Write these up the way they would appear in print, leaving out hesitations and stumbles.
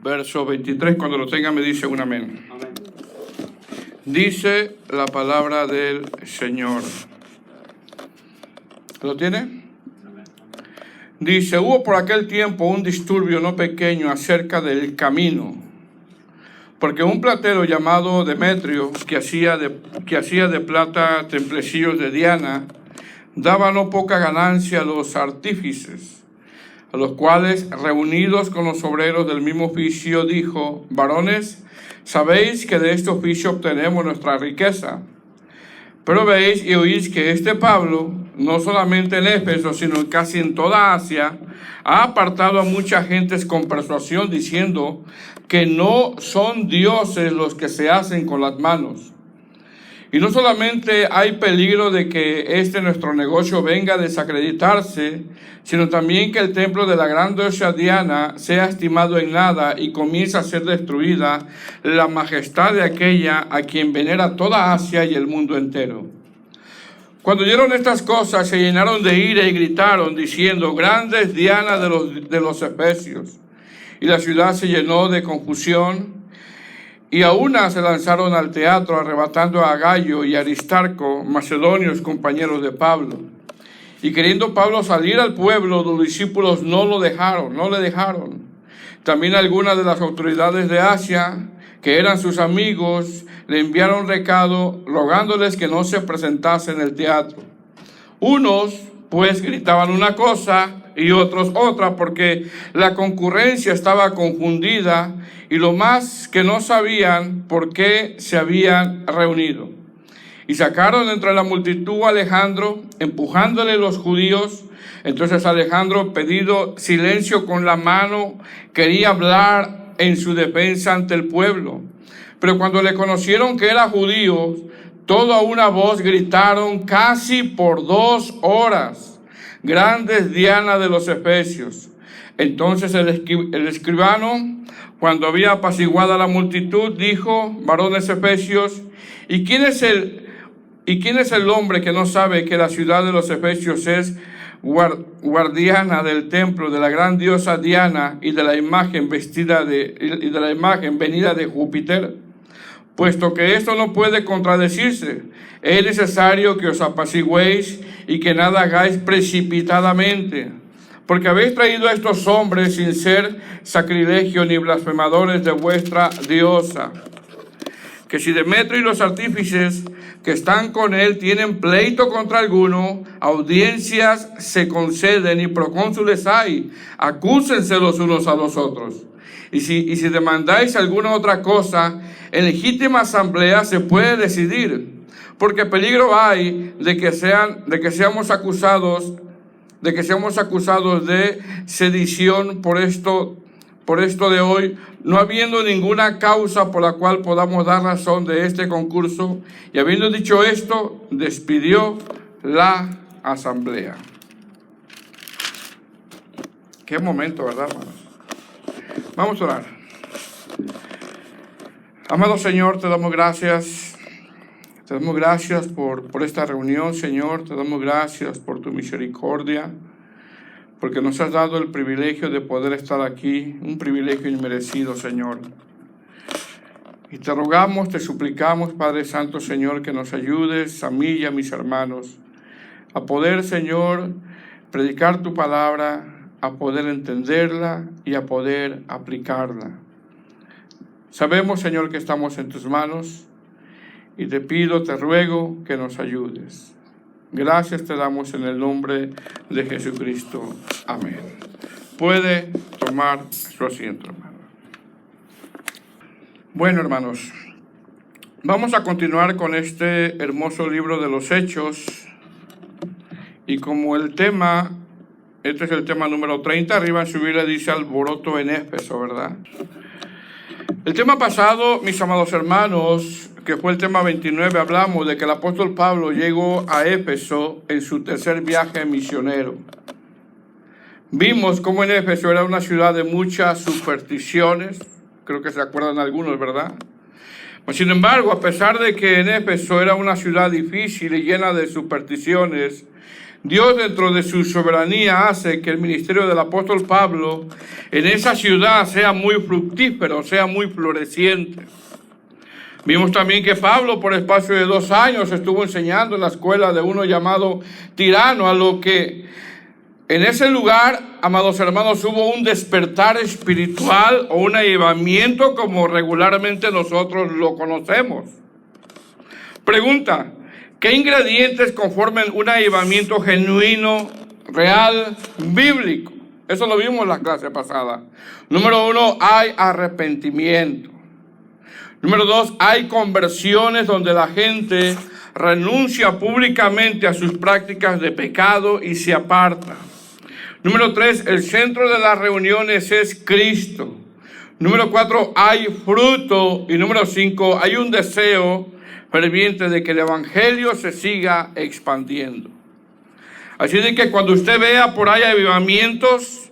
verso 23. Cuando lo tenga me dice un amén. Amén. Dice la palabra del Señor. ¿Lo tiene? Dice: hubo por aquel tiempo un disturbio no pequeño acerca del camino, porque un platero llamado Demetrio, que hacía de plata templecillos de Diana, daba no poca ganancia a los artífices, a los cuales, reunidos con los obreros del mismo oficio, dijo: varones, sabéis que de este oficio obtenemos nuestra riqueza. Pero veis y oís que este Pablo, no solamente en Éfeso, sino casi en toda Asia, ha apartado a muchas gentes con persuasión, diciendo que no son dioses los que se hacen con las manos. Y no solamente hay peligro de que nuestro negocio venga a desacreditarse, sino también que el templo de la gran diosa Diana sea estimado en nada y comience a ser destruida la majestad de aquella a quien venera toda Asia y el mundo entero. Cuando oyeron estas cosas, se llenaron de ira y gritaron, diciendo: grande es Diana de los Efesios. Y la ciudad se llenó de confusión. Y a una se lanzaron al teatro, arrebatando a Gallo y Aristarco, macedonios compañeros de Pablo. Y queriendo Pablo salir al pueblo, los discípulos no le dejaron. También algunas de las autoridades de Asia, que eran sus amigos, le enviaron recado, rogándoles que no se presentase en el teatro. Unos, pues, gritaban una cosa y otros otra, porque la concurrencia estaba confundida, y lo más que no sabían por qué se habían reunido. Y sacaron entre la multitud a Alejandro, empujándole los judíos. Entonces Alejandro, pedido silencio con la mano, quería hablar en su defensa ante el pueblo. Pero cuando le conocieron que era judío, todo a una voz gritaron casi por 2 horas: grande es Diana de los Efesios. Entonces el escribano, cuando había apaciguado a la multitud, dijo: varones efesios, ¿y quién es el hombre que no sabe que la ciudad de los Efesios es guardiana del templo de la gran diosa Diana y de la imagen venida de Júpiter? Puesto que esto no puede contradecirse, es necesario que os apaciguéis y que nada hagáis precipitadamente, porque habéis traído a estos hombres sin ser sacrilegio ni blasfemadores de vuestra diosa. Que si Demetrio y los artífices que están con él tienen pleito contra alguno, audiencias se conceden y procónsules hay, acúsense los unos a los otros. Y si demandáis alguna otra cosa, en legítima asamblea se puede decidir, porque peligro hay de que seamos acusados de sedición por esto de hoy, no habiendo ninguna causa por la cual podamos dar razón de este concurso. Y habiendo dicho esto, despidió la asamblea. Qué momento, ¿verdad, hermanos? Vamos a orar. Amado Señor, te damos gracias. Te damos gracias por esta reunión, Señor. Te damos gracias por tu misericordia, porque nos has dado el privilegio de poder estar aquí, un privilegio inmerecido, Señor. Y te rogamos, te suplicamos, Padre Santo, Señor, que nos ayudes a mí y a mis hermanos a poder, Señor, predicar tu palabra, a poder entenderla y a poder aplicarla. Sabemos, Señor, que estamos en tus manos y te pido, te ruego que nos ayudes. Gracias te damos en el nombre de Jesucristo. Amén. Puede tomar su asiento, hermano. Bueno, hermanos, vamos a continuar con este hermoso libro de los Hechos. Y como este es el tema número 30, arriba en su Biblia dice alboroto en Éfeso, ¿verdad? El tema pasado, mis amados hermanos, que fue el tema 29, hablamos de que el apóstol Pablo llegó a Éfeso en su tercer viaje misionero. Vimos cómo en Éfeso era una ciudad de muchas supersticiones, creo que se acuerdan algunos, ¿verdad? Pues, sin embargo, a pesar de que en Éfeso era una ciudad difícil y llena de supersticiones, Dios, dentro de su soberanía, hace que el ministerio del apóstol Pablo en esa ciudad sea muy fructífero, sea muy floreciente. Vimos también que Pablo, por espacio de 2 años, estuvo enseñando en la escuela de uno llamado Tirano, a lo que en ese lugar, amados hermanos, hubo un despertar espiritual o un avivamiento como regularmente nosotros lo conocemos. Pregunta: ¿qué ingredientes conforman un avivamiento genuino, real, bíblico? Eso lo vimos en la clase pasada. Número 1, hay arrepentimiento. Número 2, hay conversiones donde la gente renuncia públicamente a sus prácticas de pecado y se aparta. Número 3, el centro de las reuniones es Cristo. Número 4, hay fruto. Y número 5, hay un deseo ferviente de que el evangelio se siga expandiendo. Así de que cuando usted vea por ahí avivamientos,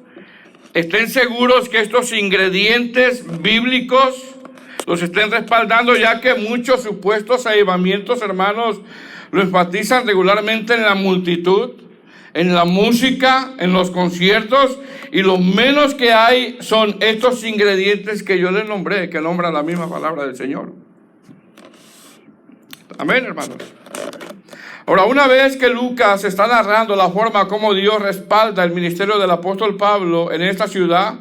estén seguros que estos ingredientes bíblicos los estén respaldando, ya que muchos supuestos avivamientos, hermanos, lo enfatizan regularmente en la multitud, en la música, en los conciertos, y lo menos que hay son estos ingredientes que yo les nombré, que nombran la misma palabra del Señor. Amén, hermanos. Ahora, una vez que Lucas está narrando la forma como Dios respalda el ministerio del apóstol Pablo en esta ciudad,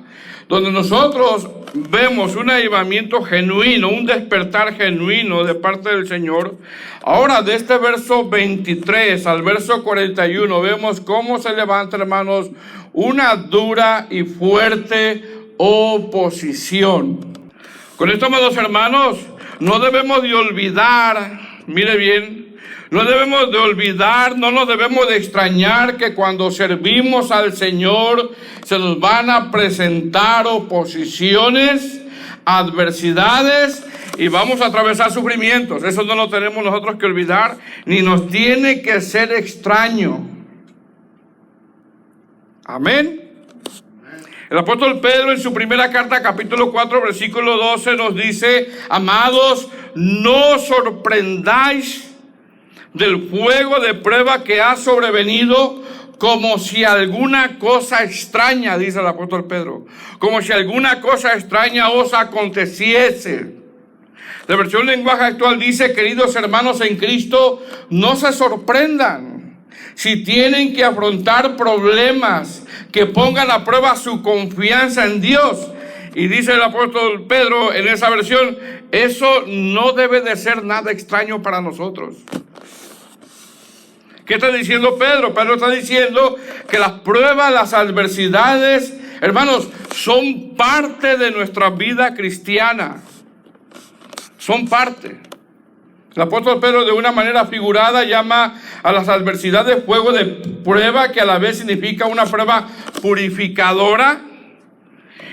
donde nosotros vemos un avivamiento genuino, un despertar genuino de parte del Señor. Ahora, de este verso 23 al verso 41, vemos cómo se levanta, hermanos, una dura y fuerte oposición. Con esto, amados hermanos, no debemos de olvidar, mire bien, no debemos de olvidar, no nos debemos de extrañar que cuando servimos al Señor se nos van a presentar oposiciones, adversidades y vamos a atravesar sufrimientos. Eso no lo tenemos nosotros que olvidar, ni nos tiene que ser extraño. Amén. El apóstol Pedro en su primera carta, capítulo 4, versículo 12, nos dice: amados, no os sorprendáis del fuego de prueba que ha sobrevenido, como si alguna cosa extraña, dice el apóstol Pedro, como si alguna cosa extraña os aconteciese. La versión lenguaje actual dice: queridos hermanos en Cristo, no se sorprendan si tienen que afrontar problemas que pongan a prueba su confianza en Dios. Y dice el apóstol Pedro en esa versión: eso no debe de ser nada extraño para nosotros. ¿Qué está diciendo Pedro? Pedro está diciendo que las pruebas, las adversidades, hermanos, son parte de nuestra vida cristiana. Son parte. El apóstol Pedro, de una manera figurada, llama a las adversidades fuego de prueba, que a la vez significa una prueba purificadora,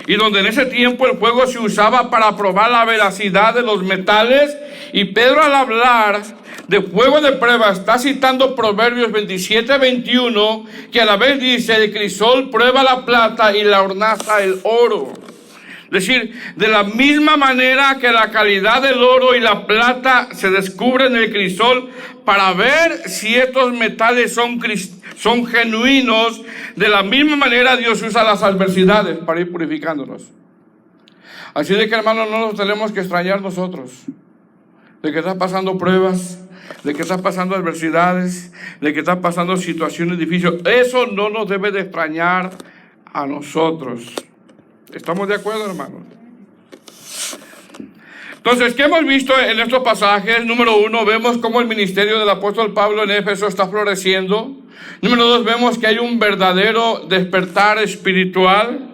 y donde en ese tiempo el fuego se usaba para probar la veracidad de los metales. Y Pedro, al hablar de fuego de prueba, está citando Proverbios 27:21, que a la vez dice: el crisol prueba la plata y la hornaza el oro. Es decir, de la misma manera que la calidad del oro y la plata se descubre en el crisol para ver si estos metales son genuinos, de la misma manera Dios usa las adversidades para ir purificándonos. Así de que, hermanos, no nos tenemos que extrañar nosotros de que están pasando pruebas, de que están pasando adversidades, de que están pasando situaciones difíciles. Eso no nos debe de extrañar a nosotros. ¿Estamos de acuerdo, hermanos? Entonces, ¿qué hemos visto en estos pasajes? Número 1, vemos cómo el ministerio del apóstol Pablo en Éfeso está floreciendo. Número 2, vemos que hay un verdadero despertar espiritual.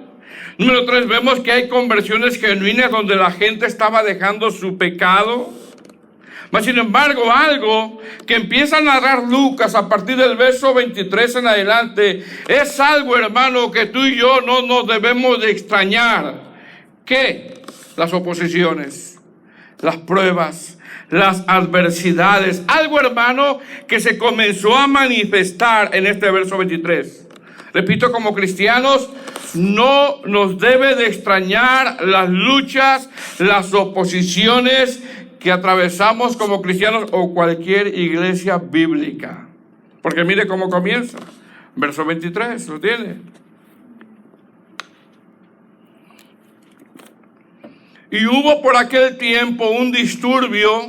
Número 3, vemos que hay conversiones genuinas donde la gente estaba dejando su pecado. Mas, sin embargo, algo que empieza a narrar Lucas a partir del verso 23 en adelante, es algo, hermano, que tú y yo no nos debemos de extrañar. ¿Qué? Las oposiciones, las pruebas, las adversidades. Algo, hermano, que se comenzó a manifestar en este verso 23. Repito, como cristianos, no nos debe de extrañar las luchas, las oposiciones que atravesamos como cristianos o cualquier iglesia bíblica. Porque mire cómo comienza. Verso 23, ¿lo tiene? Y hubo por aquel tiempo un disturbio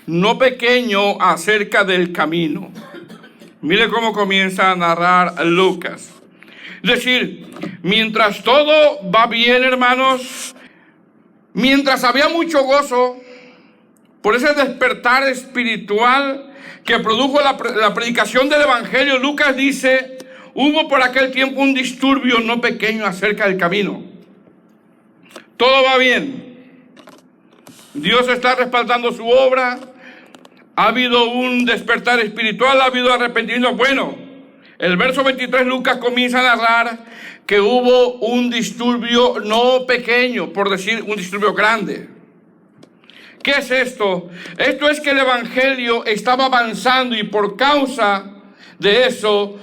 no pequeño acerca del camino. Mire cómo comienza a narrar Lucas. Es decir, mientras todo va bien, hermanos, mientras había mucho gozo por ese despertar espiritual que produjo la predicación del Evangelio, Lucas dice, hubo por aquel tiempo un disturbio no pequeño acerca del camino. Todo va bien. Dios está respaldando su obra. Ha habido un despertar espiritual, ha habido arrepentimiento. Bueno, el verso 23 Lucas comienza a narrar que hubo un disturbio no pequeño, por decir un disturbio grande. ¿Qué es esto? Esto es que el Evangelio estaba avanzando y por causa de eso,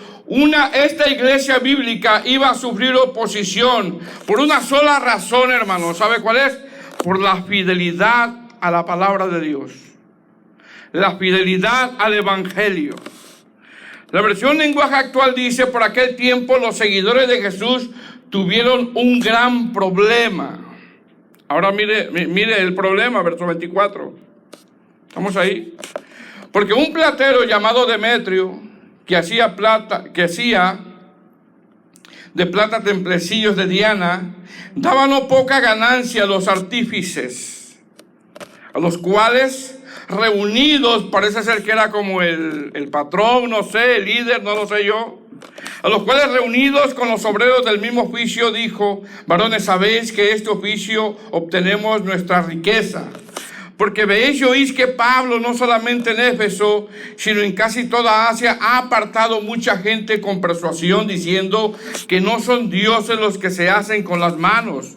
esta iglesia bíblica iba a sufrir oposición por una sola razón, hermano. ¿Sabe cuál es? Por la fidelidad a la palabra de Dios. La fidelidad al Evangelio. La versión lenguaje actual dice, por aquel tiempo los seguidores de Jesús tuvieron un gran problema. Ahora mire el problema, verso 24. ¿Estamos ahí? Porque un platero llamado Demetrio, que hacía de plata templecillos de Diana, daba no poca ganancia a los artífices, a los cuales reunidos, parece ser que era como el patrón, no sé, el líder, no lo sé yo, a los cuales reunidos con los obreros del mismo oficio dijo, varones, sabéis que este oficio obtenemos nuestra riqueza, porque veis y oís que Pablo no solamente en Éfeso, sino en casi toda Asia ha apartado mucha gente con persuasión, diciendo que no son dioses los que se hacen con las manos.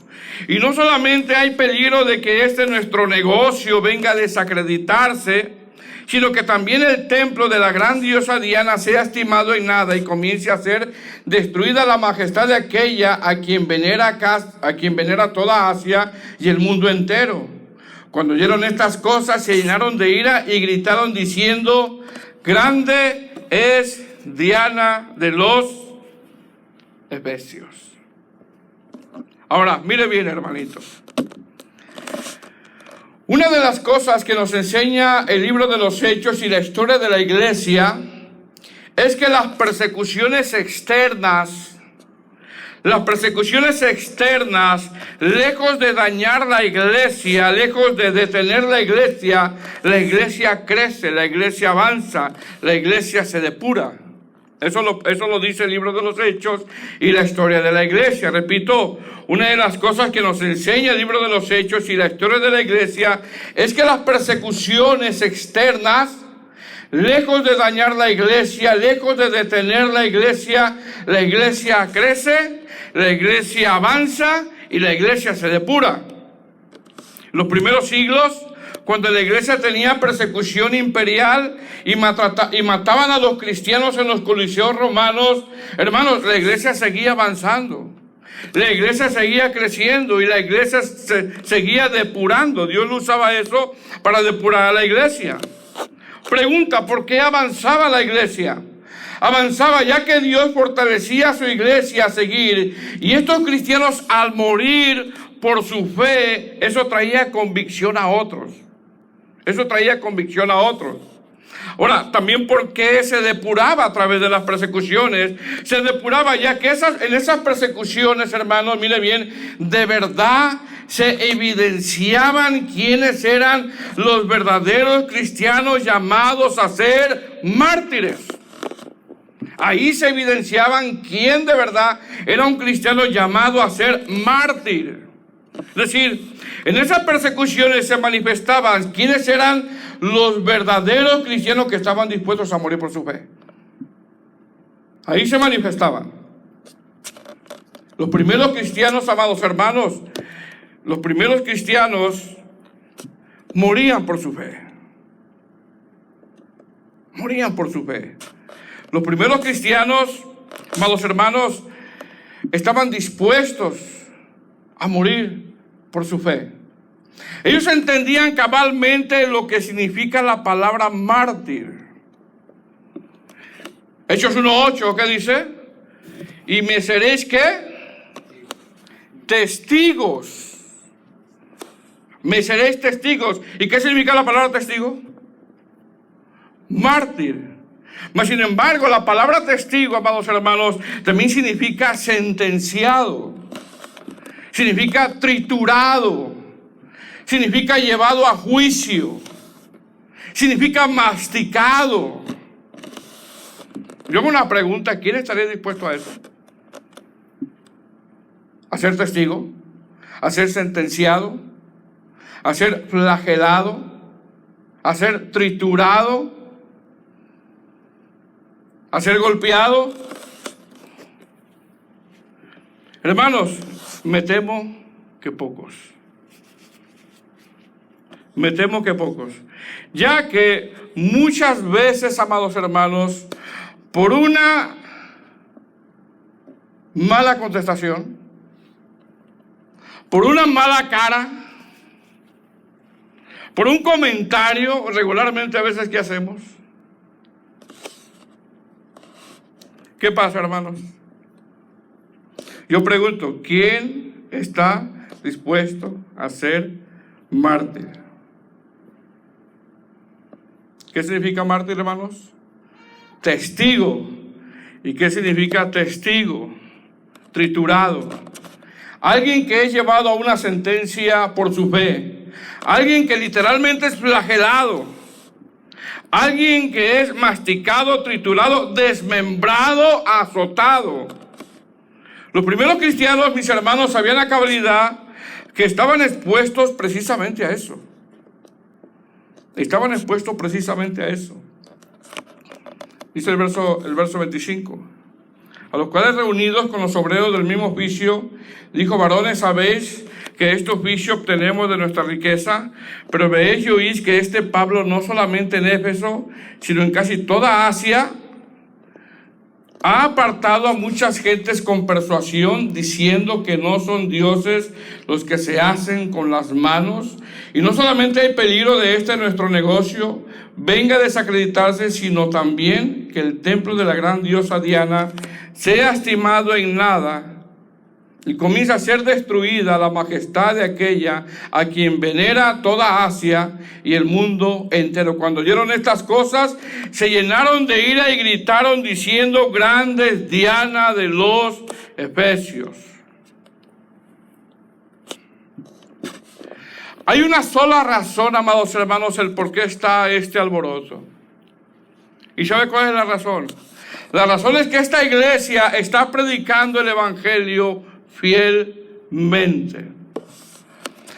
Y no solamente hay peligro de que nuestro negocio venga a desacreditarse, sino que también el templo de la gran diosa Diana sea estimado en nada y comience a ser destruida la majestad de aquella a quien venera toda Asia y el mundo entero. Cuando oyeron estas cosas se llenaron de ira y gritaron diciendo, grande es Diana de los Efesios. Ahora, mire bien, hermanitos. Una de las cosas que nos enseña el libro de los Hechos y la historia de la iglesia es que las persecuciones externas, lejos de dañar la iglesia, lejos de detener la iglesia crece, la iglesia avanza, la iglesia se depura. Eso lo dice el libro de los Hechos y la historia de la iglesia. Repito, una de las cosas que nos enseña el libro de los Hechos y la historia de la iglesia es que las persecuciones externas, lejos de dañar la iglesia, lejos de detener la iglesia crece, la iglesia avanza y la iglesia se depura. Los primeros siglos, cuando la iglesia tenía persecución imperial y mataban a los cristianos en los coliseos romanos, hermanos, la iglesia seguía avanzando. La iglesia seguía creciendo y la iglesia seguía depurando. Dios usaba eso para depurar a la iglesia. Pregunta, ¿por qué avanzaba la iglesia? Avanzaba ya que Dios fortalecía a su iglesia a seguir. Y estos cristianos al morir por su fe, eso traía convicción a otros. Ahora, también porque se depuraba a través de las persecuciones. Se depuraba ya que en esas persecuciones, hermanos, mire bien, de verdad se evidenciaban quiénes eran los verdaderos cristianos llamados a ser mártires. Ahí se evidenciaban quién de verdad era un cristiano llamado a ser mártir. Es decir, en esas persecuciones se manifestaban quiénes eran los verdaderos cristianos que estaban dispuestos a morir por su fe. Ahí se manifestaban. Los primeros cristianos, amados hermanos, los primeros cristianos morían por su fe. Morían por su fe. Los primeros cristianos, amados hermanos, estaban dispuestos a morir por su fe. Ellos entendían cabalmente lo que significa la palabra mártir. Hechos 1:8, ¿qué dice? Y me seréis, ¿qué? Testigos. Me seréis testigos. ¿Y qué significa la palabra testigo? Mártir. Mas sin embargo, la palabra testigo, amados hermanos, también significa sentenciado. Significa triturado. Significa llevado a juicio. Significa masticado. Yo hago una pregunta, ¿quién estaría dispuesto a eso? ¿A ser testigo? ¿A ser sentenciado? ¿A ser flagelado? ¿A ser triturado? ¿A ser golpeado? Hermanos, me temo que pocos. Me temo que pocos. Ya que muchas veces, amados hermanos, por una mala contestación, por una mala cara, por un comentario, regularmente a veces, ¿qué hacemos? ¿Qué pasa, hermanos? Yo pregunto, ¿quién está dispuesto a ser mártir? ¿Qué significa mártir, hermanos? Testigo. ¿Y qué significa testigo? Triturado. Alguien que es llevado a una sentencia por su fe. Alguien que literalmente es flagelado. Alguien que es masticado, triturado, desmembrado, azotado. Los primeros cristianos, mis hermanos, sabían a cabalidad que estaban expuestos precisamente a eso. Estaban expuestos precisamente a eso. Dice el verso 25. A los cuales reunidos con los obreros del mismo oficio, dijo: varones, sabéis que este oficio obtenemos de nuestra riqueza, pero veéis y oís que este Pablo no solamente en Éfeso, sino en casi toda Asia, ha apartado a muchas gentes con persuasión, diciendo que no son dioses los que se hacen con las manos. Y no solamente hay peligro de nuestro negocio venga a desacreditarse, sino también que el templo de la gran diosa Diana sea estimado en nada y comienza a ser destruida la majestad de aquella a quien venera toda Asia y el mundo entero. Cuando oyeron estas cosas, se llenaron de ira y gritaron diciendo: grande es Diana de los Efesios. Hay una sola razón, amados hermanos, el por qué está este alboroto. ¿Y sabe cuál es la razón? La razón es que esta iglesia está predicando el evangelio fielmente.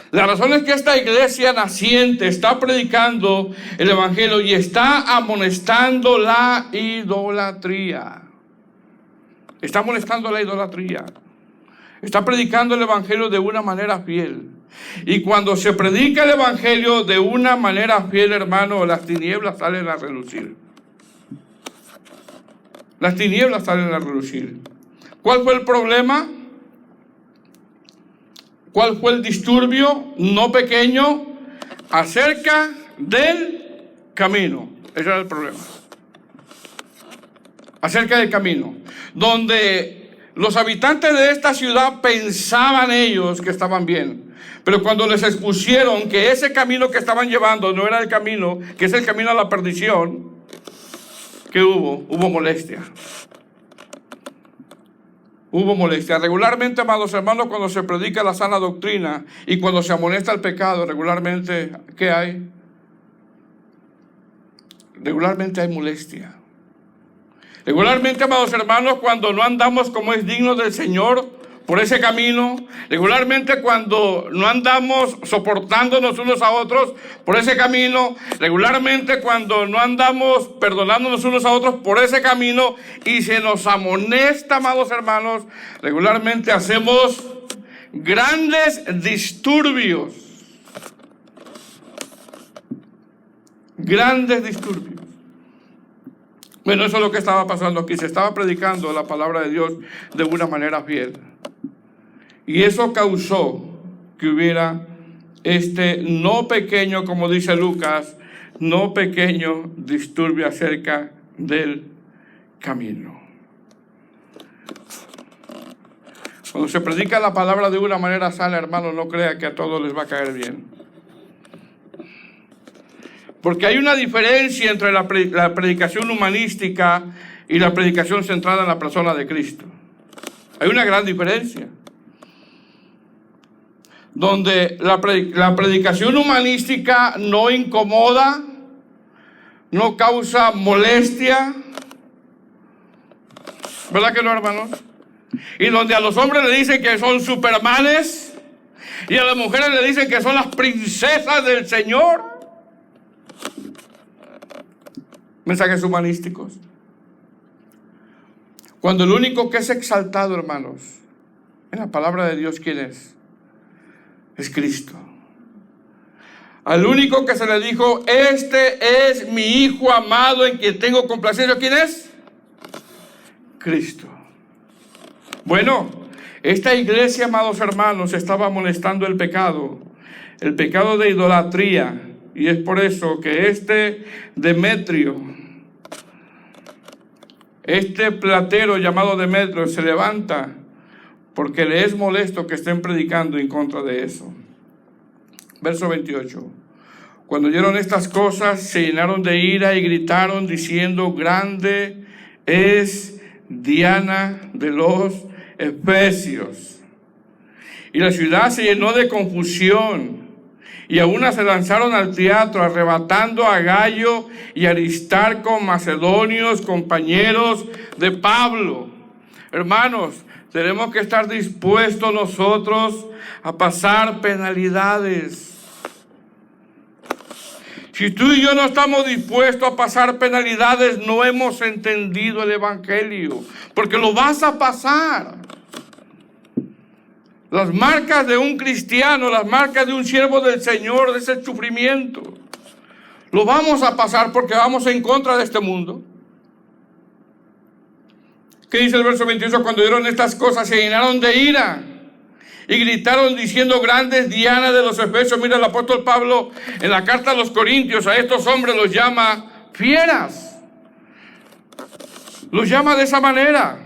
La razón es que esta iglesia naciente está predicando el evangelio y está amonestando la idolatría. Está amonestando la idolatría. Está predicando el evangelio de una manera fiel. Y cuando se predica el evangelio de una manera fiel, hermano, las tinieblas salen a relucir. Las tinieblas salen a relucir. ¿Cuál fue el problema? ¿Cuál fue el disturbio no pequeño? Acerca del camino. Ese era el problema. Acerca del camino. Donde los habitantes de esta ciudad pensaban ellos que estaban bien. Pero cuando les expusieron que ese camino que estaban llevando no era el camino, que es el camino a la perdición, ¿qué hubo? Hubo molestia. Hubo molestia. Regularmente, amados hermanos, cuando se predica la sana doctrina y cuando se amonesta el pecado, regularmente, ¿qué hay? Regularmente hay molestia. Regularmente, amados hermanos, cuando no andamos como es digno del Señor por ese camino, regularmente cuando no andamos soportándonos unos a otros por ese camino, regularmente cuando no andamos perdonándonos unos a otros por ese camino y se nos amonesta, amados hermanos, regularmente hacemos grandes disturbios. Grandes disturbios. Bueno, eso es lo que estaba pasando aquí. Se estaba predicando la palabra de Dios de una manera fiel. Y eso causó que hubiera no pequeño, como dice Lucas, no pequeño disturbio acerca del camino. Cuando se predica la palabra de una manera sana, hermano, no crea que a todos les va a caer bien. Porque hay una diferencia entre la predicación humanística y la predicación centrada en la persona de Cristo. Hay una gran diferencia. Donde la predicación humanística no incomoda, no causa molestia. ¿Verdad que no, hermanos? Y donde a los hombres le dicen que son supermanes y a las mujeres le dicen que son las princesas del Señor. Mensajes humanísticos. Cuando el único que es exaltado, hermanos, en la palabra de Dios, ¿quién es? Es Cristo. Al único que se le dijo, este es mi Hijo amado en quien tengo complacencia, ¿quién es? Cristo. Bueno, esta iglesia, amados hermanos, estaba molestando el pecado de idolatría. Y es por eso que este Demetrio, este platero llamado Demetrio, se levanta porque le es molesto que estén predicando en contra de eso. Verso 28. Cuando oyeron estas cosas, se llenaron de ira y gritaron diciendo, grande es Diana de los Efesios. Y la ciudad se llenó de confusión. Y a una se lanzaron al teatro, arrebatando a Gayo y Aristarco, macedonios, compañeros de Pablo. Hermanos, tenemos que estar dispuestos nosotros a pasar penalidades. Si tú y yo no estamos dispuestos a pasar penalidades, no hemos entendido el Evangelio, porque lo vas a pasar. Las marcas de un cristiano, las marcas de un siervo del Señor, es el sufrimiento. Lo vamos a pasar porque vamos en contra de este mundo. ¿Qué dice el verso 28? Cuando oyeron estas cosas, se llenaron de ira y gritaron diciendo, grande es Diana de los Efesios. Mira, el apóstol Pablo en la carta a los Corintios a estos hombres los llama fieras. Los llama de esa manera.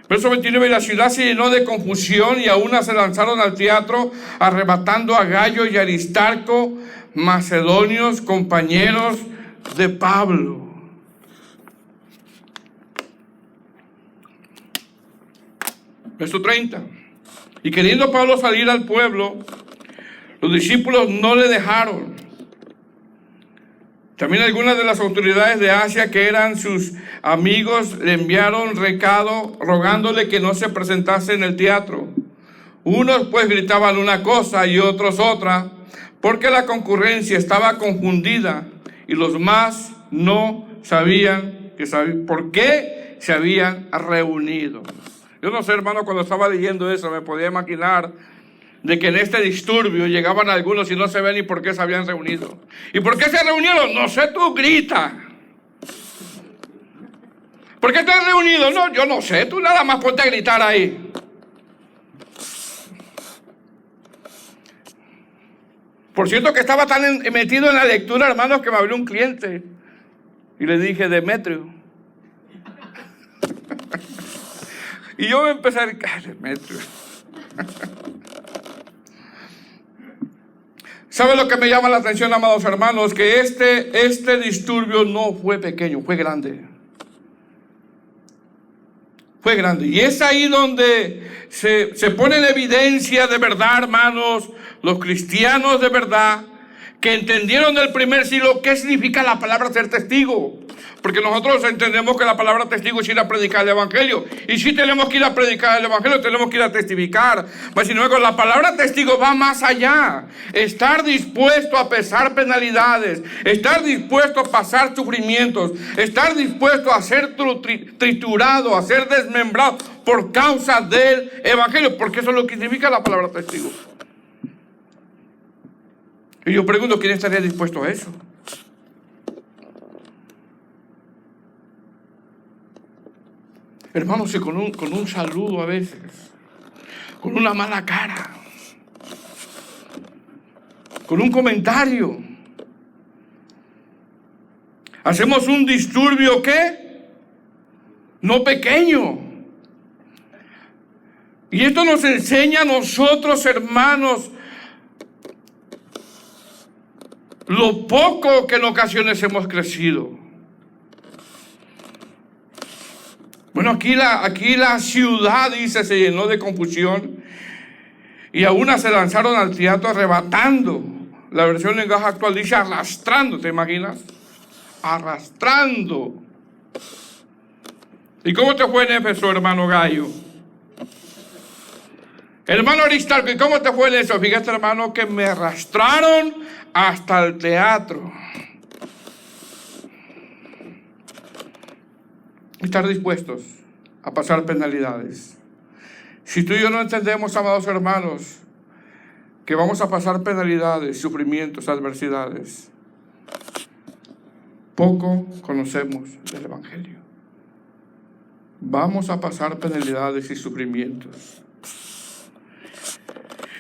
Verso 29, y la ciudad se llenó de confusión y a una se lanzaron al teatro, arrebatando a Gayo y Aristarco, macedonios, compañeros de Pablo. Verso 30, y queriendo Pablo salir al pueblo, los discípulos no le dejaron. También algunas de las autoridades de Asia, que eran sus amigos, le enviaron recado rogándole que no se presentase en el teatro. Unos pues gritaban una cosa y otros otra, porque la concurrencia estaba confundida y los más no sabían por qué se habían reunido. Yo no sé, hermano, cuando estaba leyendo eso me podía imaginar de que en este disturbio llegaban algunos y no se ve ni por qué se habían reunido. ¿Y por qué se reunieron? No sé, tú grita. ¿Por qué te has reunido? No, yo no sé, tú nada más ponte a gritar ahí. Por cierto que estaba tan metido en la lectura, hermanos, que me abrió un cliente y le dije, Demetrio. Y yo me empecé a decir, Demetrio. ¿Sabe lo que me llama la atención, amados hermanos? Que este disturbio no fue pequeño, fue grande. Fue grande. Y es ahí donde se pone en evidencia de verdad, hermanos, los cristianos de verdad, que entendieron del primer siglo qué significa la palabra ser testigo. Porque nosotros entendemos que la palabra testigo es ir a predicar el Evangelio. Y si tenemos que ir a predicar el Evangelio, tenemos que ir a testificar. Pero sin embargo, la palabra testigo va más allá. Estar dispuesto a pesar penalidades. Estar dispuesto a pasar sufrimientos. Estar dispuesto a ser triturado, a ser desmembrado por causa del Evangelio. Porque eso es lo que significa la palabra testigo. Y yo pregunto, ¿quién estaría dispuesto a eso? Hermanos, y con un saludo a veces, con una mala cara, con un comentario, hacemos un disturbio, ¿qué? no pequeño. Y esto nos enseña a nosotros, hermanos, lo poco que en ocasiones hemos crecido. Bueno, aquí la ciudad, dice, se llenó de confusión y a una se lanzaron al teatro arrebatando. La versión en lenguaje actual dice arrastrando, ¿te imaginas? Arrastrando. ¿Y cómo te fue en Éfeso, hermano Gallo? Hermano Aristarco, ¿y cómo te fue en eso? Fíjate, hermano, que me arrastraron hasta el teatro. Estar dispuestos a pasar penalidades. Si tú y yo no entendemos, amados hermanos, que vamos a pasar penalidades, sufrimientos, adversidades, poco conocemos del Evangelio. Vamos a pasar penalidades y sufrimientos.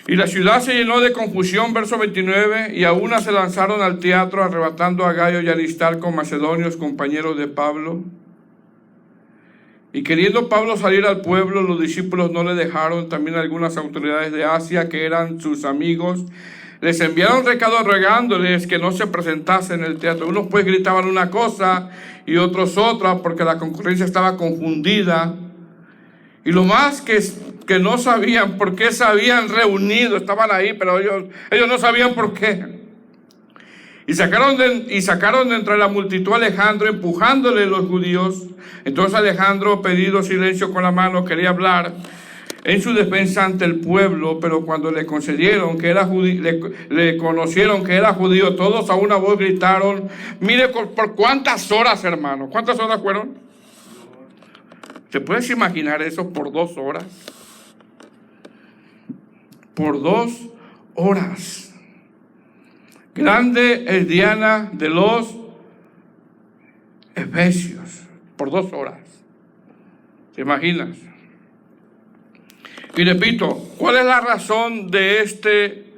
Y la ciudad se llenó de confusión, verso 29, y a una se lanzaron al teatro arrebatando a Gayo y Aristarco, macedonios, compañeros de Pablo. Y queriendo Pablo salir al pueblo, los discípulos no le dejaron. También algunas autoridades de Asia, que eran sus amigos, les enviaron recados rogándoles que no se presentasen en el teatro. Unos pues gritaban una cosa y otros otra, porque la concurrencia estaba confundida. Y lo más que no sabían por qué se habían reunido, estaban ahí, pero ellos no sabían por qué. Y sacaron de entre la multitud a Alejandro, empujándole los judíos. Entonces Alejandro, pedido silencio con la mano, quería hablar en su defensa ante el pueblo, pero cuando le conocieron que era judío, todos a una voz gritaron. Mire por cuántas horas, hermano. ¿Cuántas horas fueron? ¿Te puedes imaginar eso por 2 horas? Por 2 horas. Grande es Diana de los Efesios. Por 2 horas. ¿Te imaginas? Y repito, ¿cuál es la razón de este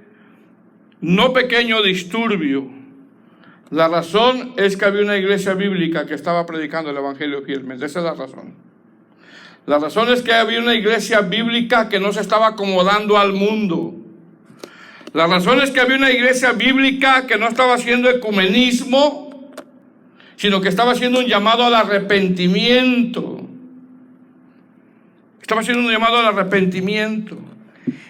no pequeño disturbio? La razón es que había una iglesia bíblica que estaba predicando el Evangelio fielmente. Esa es la razón. La razón es que había una iglesia bíblica que no se estaba acomodando al mundo. La razón es que había una iglesia bíblica que no estaba haciendo ecumenismo, sino que estaba haciendo un llamado al arrepentimiento. Estaba haciendo un llamado al arrepentimiento.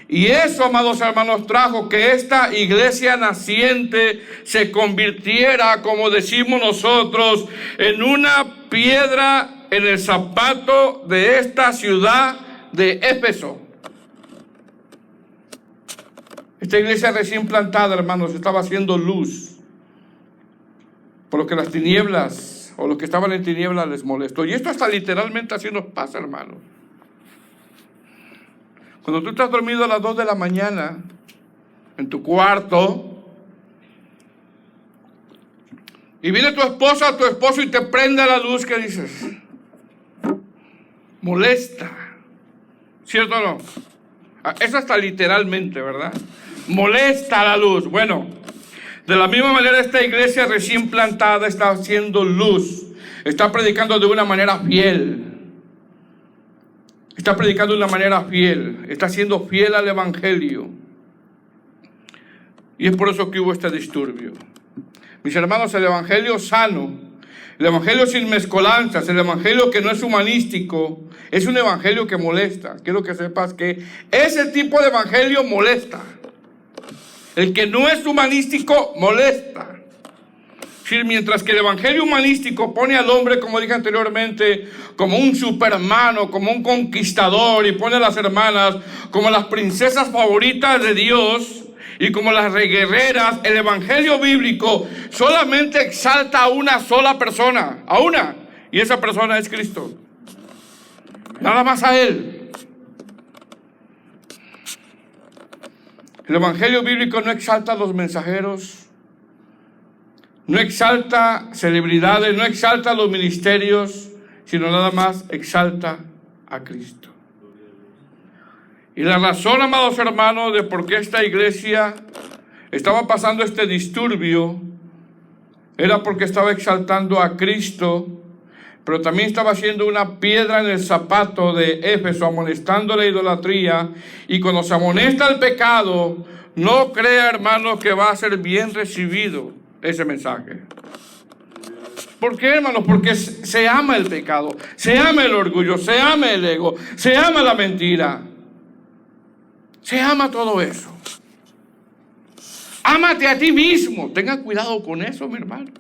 Y eso, amados hermanos, trajo que esta iglesia naciente se convirtiera, como decimos nosotros, en una piedra en el zapato de esta ciudad de Éfeso. Esta iglesia recién plantada, hermanos, estaba haciendo luz, por lo que las tinieblas, o los que estaban en tinieblas, les molestó. Y esto hasta literalmente así nos pasa, hermano. Cuando tú estás dormido a las 2 de la mañana, en tu cuarto, y viene tu esposa o tu esposo y te prende la luz, ¿qué dices? Molesta. ¿Cierto o no? Eso hasta literalmente, ¿verdad? Molesta la luz. Bueno, de la misma manera esta iglesia recién plantada está haciendo luz. Está predicando de una manera fiel. Está predicando de una manera fiel. Está siendo fiel al Evangelio. Y es por eso que hubo este disturbio. Mis hermanos, el Evangelio sano, el Evangelio sin mezcolanzas, el Evangelio que no es humanístico, es un Evangelio que molesta. Quiero que sepas que ese tipo de Evangelio molesta. El que no es humanístico molesta. Sí, mientras que el Evangelio humanístico pone al hombre, como dije anteriormente, como un supermano, como un conquistador, y pone a las hermanas como las princesas favoritas de Dios y como las guerreras, el Evangelio bíblico solamente exalta a una sola persona, a una, y esa persona es Cristo. Nada más a Él. El Evangelio bíblico no exalta a los mensajeros, no exalta celebridades, no exalta los ministerios, sino nada más exalta a Cristo. Y la razón, amados hermanos, de por qué esta iglesia estaba pasando este disturbio era porque estaba exaltando a Cristo, pero también estaba siendo una piedra en el zapato de Éfeso, amonestando la idolatría. Y cuando se amonesta el pecado, no crea, hermano, que va a ser bien recibido ese mensaje. ¿Por qué, hermano? Porque se ama el pecado, se ama el orgullo, se ama el ego, se ama la mentira, se ama todo eso. Ámate a ti mismo. Tenga cuidado con eso, mi hermano.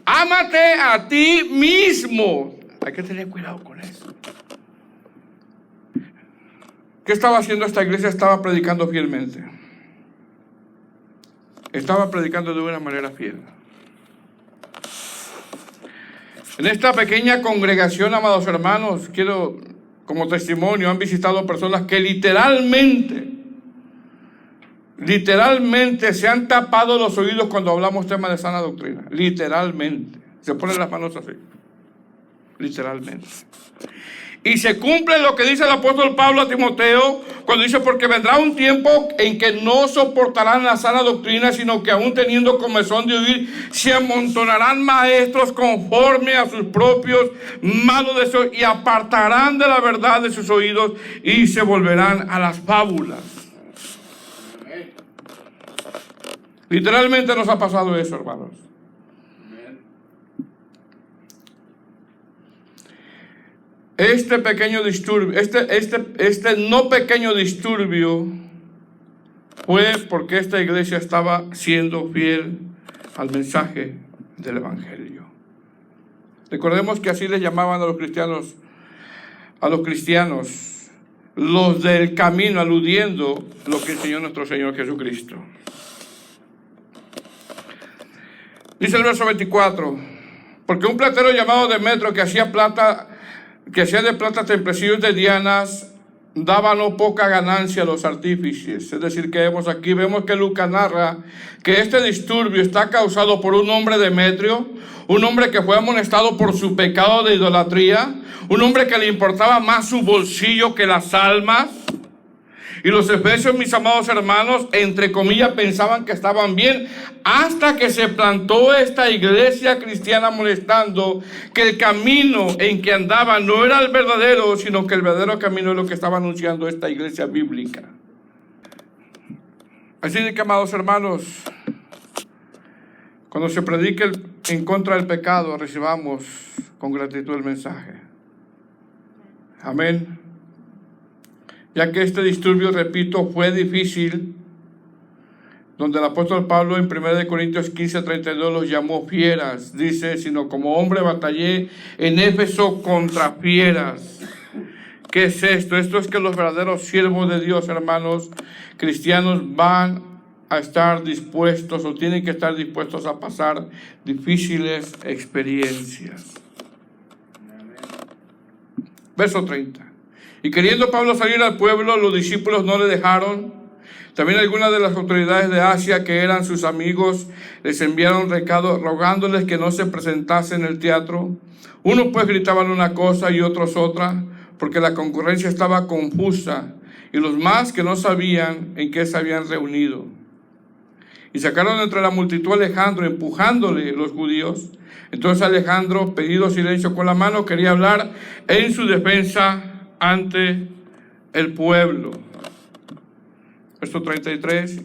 Ámate a ti mismo. Hay que tener cuidado con eso. ¿Qué estaba haciendo esta iglesia? Estaba predicando fielmente. Estaba predicando de una manera fiel. En esta pequeña congregación, amados hermanos, quiero, como testimonio, han visitado personas que literalmente se han tapado los oídos cuando hablamos temas de sana doctrina. Literalmente. Se ponen las manos así. Literalmente. Y se cumple lo que dice el apóstol Pablo a Timoteo cuando dice: porque vendrá un tiempo en que no soportarán la sana doctrina, sino que aún teniendo comezón de oír, se amontonarán maestros conforme a sus propios malos deseos, y apartarán de la verdad de sus oídos y se volverán a las fábulas. Literalmente nos ha pasado eso, hermanos. Este pequeño disturbio, este no pequeño disturbio fue porque esta iglesia estaba siendo fiel al mensaje del Evangelio. Recordemos que así les llamaban a los cristianos, los del camino, aludiendo lo que enseñó nuestro Señor Jesucristo. Dice el verso 24: porque un platero llamado Demetrio, que hacía de plata templecillos de dianas, daba no poca ganancia a los artífices. Es decir, que vemos que Lucas narra que este disturbio está causado por un hombre Demetrio, un hombre que fue amonestado por su pecado de idolatría, un hombre que le importaba más su bolsillo que las almas. Y los efesios, mis amados hermanos, entre comillas, pensaban que estaban bien, hasta que se plantó esta iglesia cristiana molestando que el camino en que andaba no era el verdadero, sino que el verdadero camino es lo que estaba anunciando esta iglesia bíblica. Así que, amados hermanos, cuando se predique en contra del pecado, recibamos con gratitud el mensaje. Amén. Ya que este disturbio, repito, fue difícil, donde el apóstol Pablo en 1 Corintios 15:32 los llamó fieras. Dice: sino como hombre batallé en Éfeso contra fieras. ¿Qué es esto? Esto es que los verdaderos siervos de Dios, hermanos cristianos, van a estar dispuestos o tienen que estar dispuestos a pasar difíciles experiencias. Verso 30. Y queriendo Pablo salir al pueblo, los discípulos no le dejaron. También algunas de las autoridades de Asia, que eran sus amigos, les enviaron recado rogándoles que no se presentase en el teatro. Unos pues gritaban una cosa y otros otra, porque la concurrencia estaba confusa, y los más que no sabían en qué se habían reunido. Y sacaron entre la multitud a Alejandro, empujándole los judíos. Entonces Alejandro, pedido silencio con la mano, quería hablar en su defensa ante el pueblo. Verso 33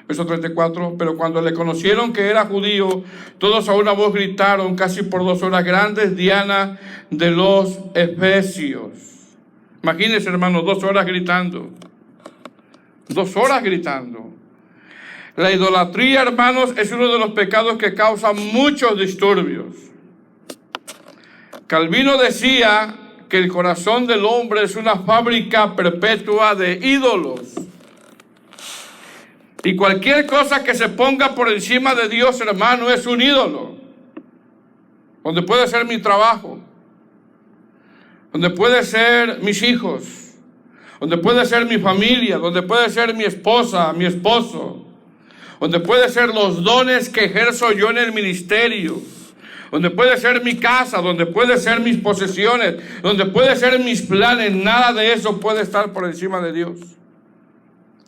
verso 34. Pero cuando le conocieron que era judío, todos a una voz gritaron casi por 2 horas: grandes Diana de los Efesios. Imagínense, hermanos, 2 horas gritando. 2 horas gritando. La idolatría, hermanos, es uno de los pecados que causa muchos disturbios. Calvino decía que el corazón del hombre es una fábrica perpetua de ídolos. Y cualquier cosa que se ponga por encima de Dios, hermano, es un ídolo. Donde puede ser mi trabajo, donde puede ser mis hijos, donde puede ser mi familia, donde puede ser mi esposa, mi esposo, donde puede ser los dones que ejerzo yo en el ministerio, donde puede ser mi casa, donde puede ser mis posesiones, donde puede ser mis planes. Nada de eso puede estar por encima de Dios.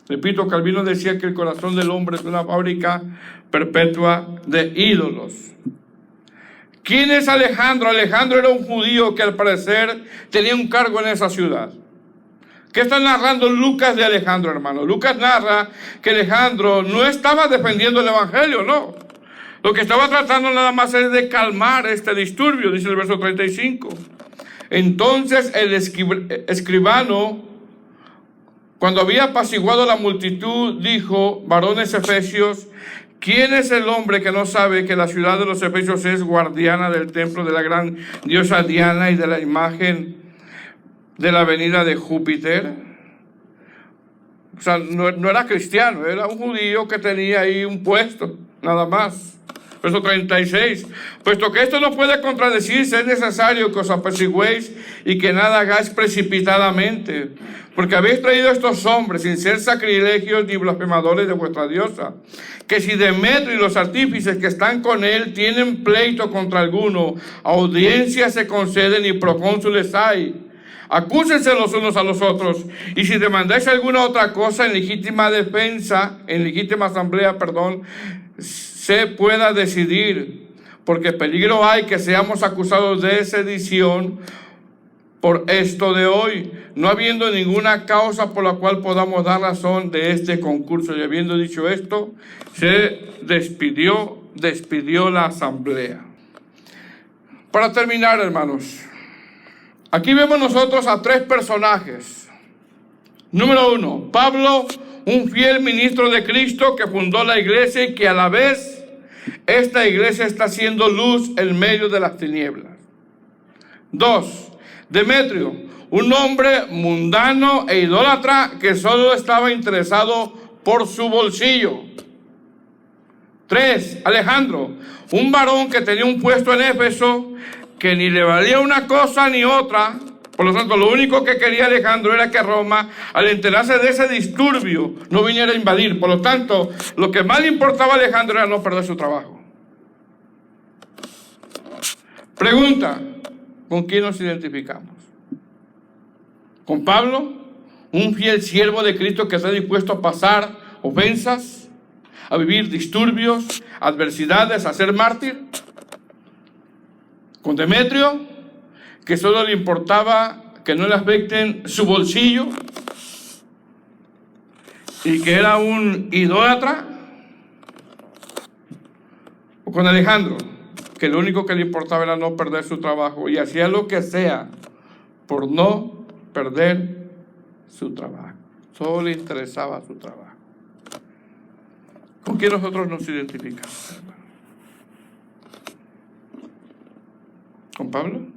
Repito, Calvino decía que el corazón del hombre es una fábrica perpetua de ídolos. ¿Quién es Alejandro? Alejandro era un judío que al parecer tenía un cargo en esa ciudad. ¿Qué está narrando Lucas de Alejandro, hermano? Lucas narra que Alejandro no estaba defendiendo el evangelio, no. Lo que estaba tratando nada más es de calmar este disturbio, dice el verso 35. Entonces el escribano, cuando había apaciguado la multitud, dijo: varones efesios, ¿quién es el hombre que no sabe que la ciudad de los efesios es guardiana del templo de la gran diosa Diana y de la imagen de la venida de Júpiter? O sea, no era cristiano, era un judío que tenía ahí un puesto, nada más. Verso 36. Puesto que esto no puede contradecirse, es necesario que os apaciguéis y que nada hagáis precipitadamente, porque habéis traído a estos hombres sin ser sacrilegios ni blasfemadores de vuestra diosa, que si Demetrio y los artífices que están con él tienen pleito contra alguno, audiencias se conceden y procónsules hay. Acúsense los unos a los otros, y si demandáis alguna otra cosa en legítima defensa, en legítima asamblea, se pueda decidir, porque peligro hay que seamos acusados de sedición por esto de hoy, no habiendo ninguna causa por la cual podamos dar razón de este concurso. Y habiendo dicho esto, se despidió la asamblea. Para terminar, hermanos, aquí vemos nosotros a tres personajes. Número uno, Pablo, un fiel ministro de Cristo que fundó la iglesia y que a la vez esta iglesia está haciendo luz en medio de las tinieblas. Dos, Demetrio, un hombre mundano e idólatra que solo estaba interesado por su bolsillo. Tres, Alejandro, un varón que tenía un puesto en Éfeso que ni le valía una cosa ni otra. Por lo tanto, lo único que quería Alejandro era que Roma, al enterarse de ese disturbio, no viniera a invadir. Por lo tanto, lo que más le importaba a Alejandro era no perder su trabajo. Pregunta: ¿con quién nos identificamos? ¿Con Pablo, un fiel siervo de Cristo que está dispuesto a pasar ofensas, a vivir disturbios, adversidades, a ser mártir? ¿Con Demetrio, que solo le importaba que no le afecten su bolsillo y que era un idólatra? ¿O con Alejandro, que lo único que le importaba era no perder su trabajo y hacía lo que sea por no perder su trabajo? Solo le interesaba su trabajo. ¿Con quién nosotros nos identificamos, hermano? ¿Con Pablo?